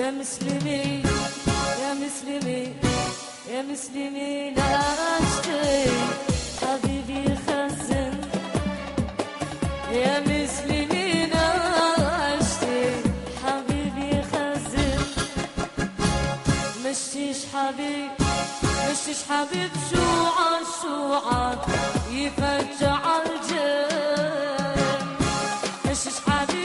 يا مسلمين يا مسلمين يا مسلمين اشتي حبيبي خزن يا مسلمين اشتي حبيبي خزن مشتيش حبيب مشتيش حبيب شوعة شوعة يفجع الجن مشتيش حبيب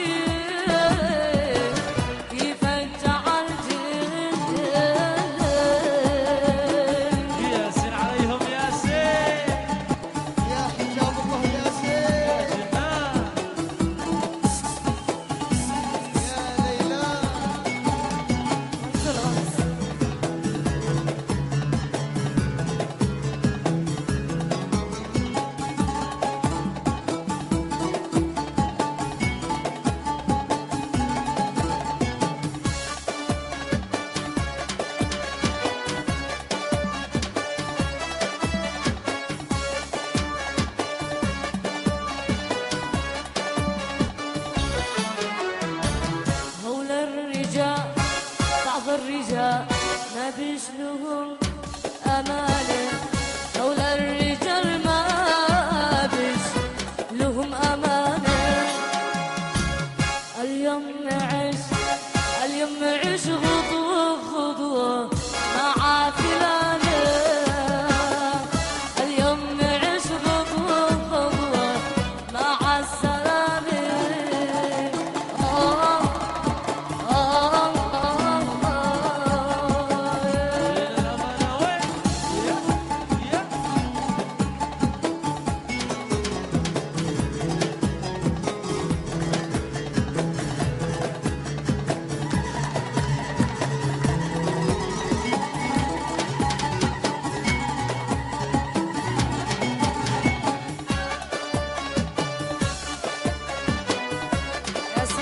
الرجال ما بيش لهم أمانة هؤلاء الرجال ما بيش لهم أمانة اليوم نعيش غضوة غضوة مع فلانة اليوم نعيش غضوة غضوة مع السلامة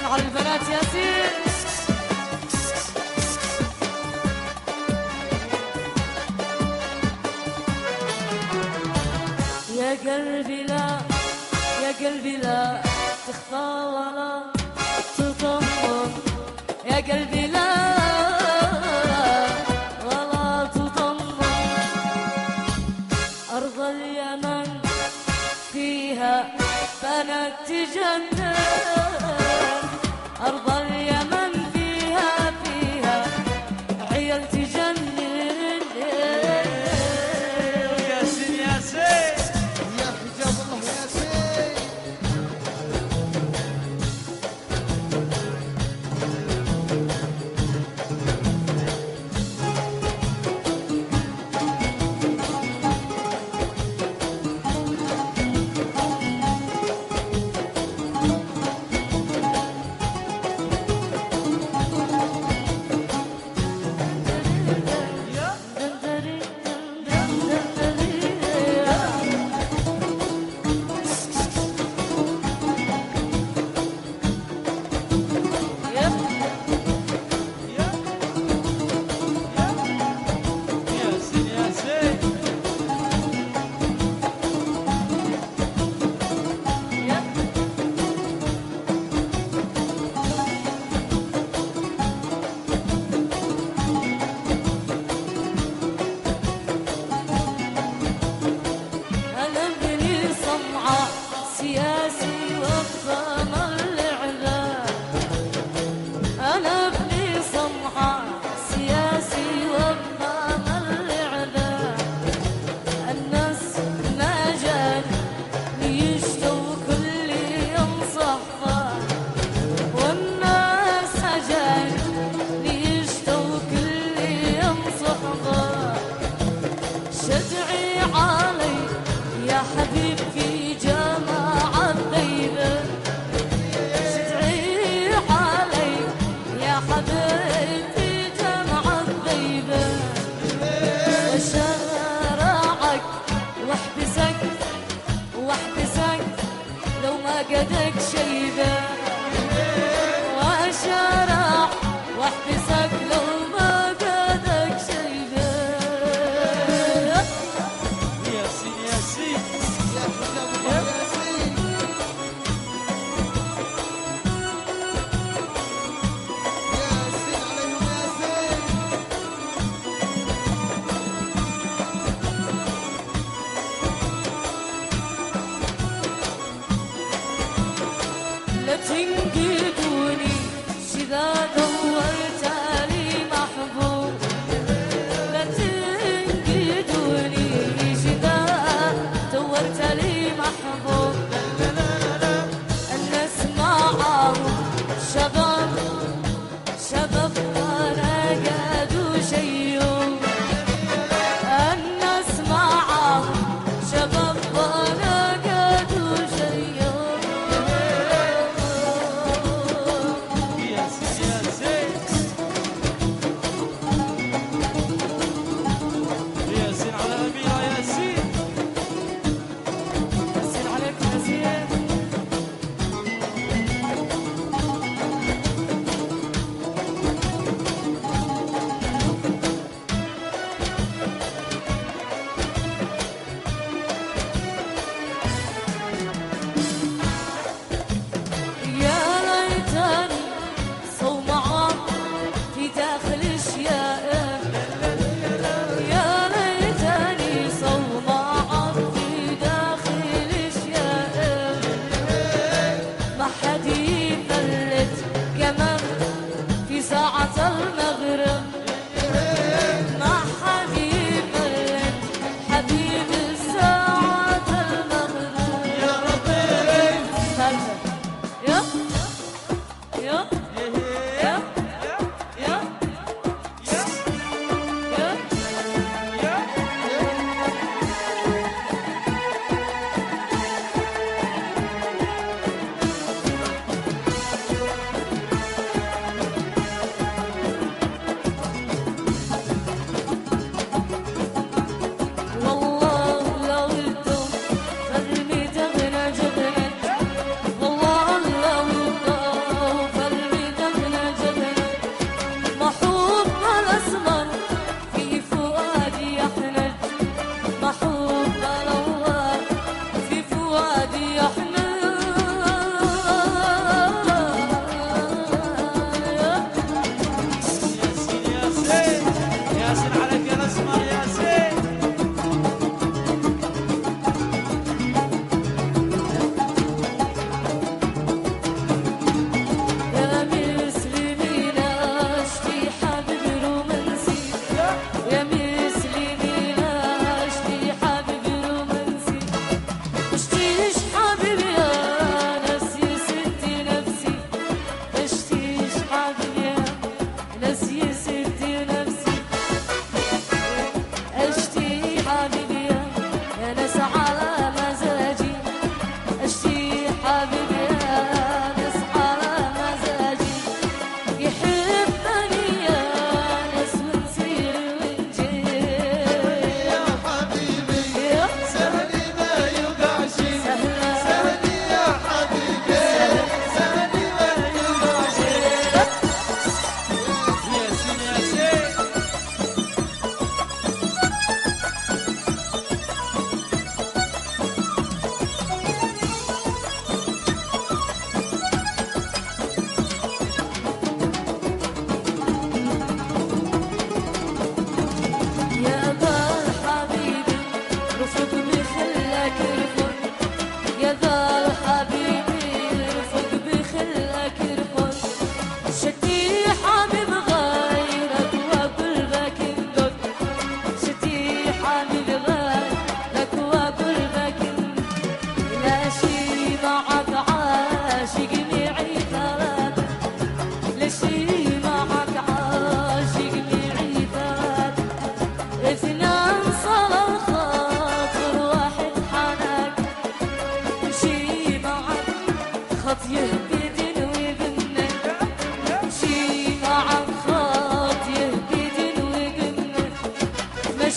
على البنات ياسين يا قلبي لا يا قلبي لا تخفى ولا تطمن يا قلبي لا ولا تطمن أرض اليمن فيها بنات تجنن أرض اليمن فيها عيال تجنن ياسين ياسين يا حجاب الله ياسين سياسي وفخام الإعلام أنا ابني صمحة سياسي وفخام الإعلام الناس ما جان يشتوا كل يوم صحفة والناس هجان يشتوا كل يوم صحفة شجعي علي يا حبيبتي جماعة طيبة شجعي علي يا حبيبتي جماعة طيبة وشرعك واحبسك لو ما قدك شيبة وشرع واحبسك لو ما قدك شيبة ياسين ياسين يا حجاب الله ياسين ياسين عليهم ياسين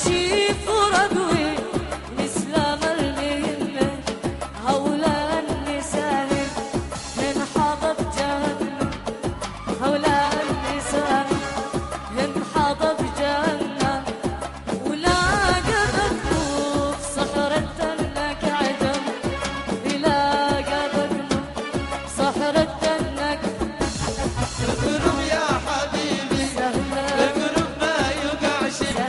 شيف ورقوي نسلام المهمة هؤلاء النساء من حضب جهنم هؤلاء النساء من حضب جهنم ولا قبل صحرة لك عدم إلا قبل صحرة لك اقرب يا حبيبي اقرب ما يوقع شيء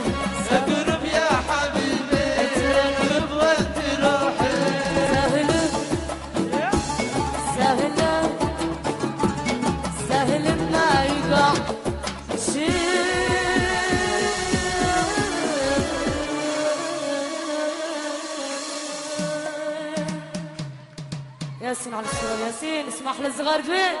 اقرب يا حبيبي اقرب وقت روحي سهل سهل ما يقع ياسين على الصغار ياسين اسمح للصغار فين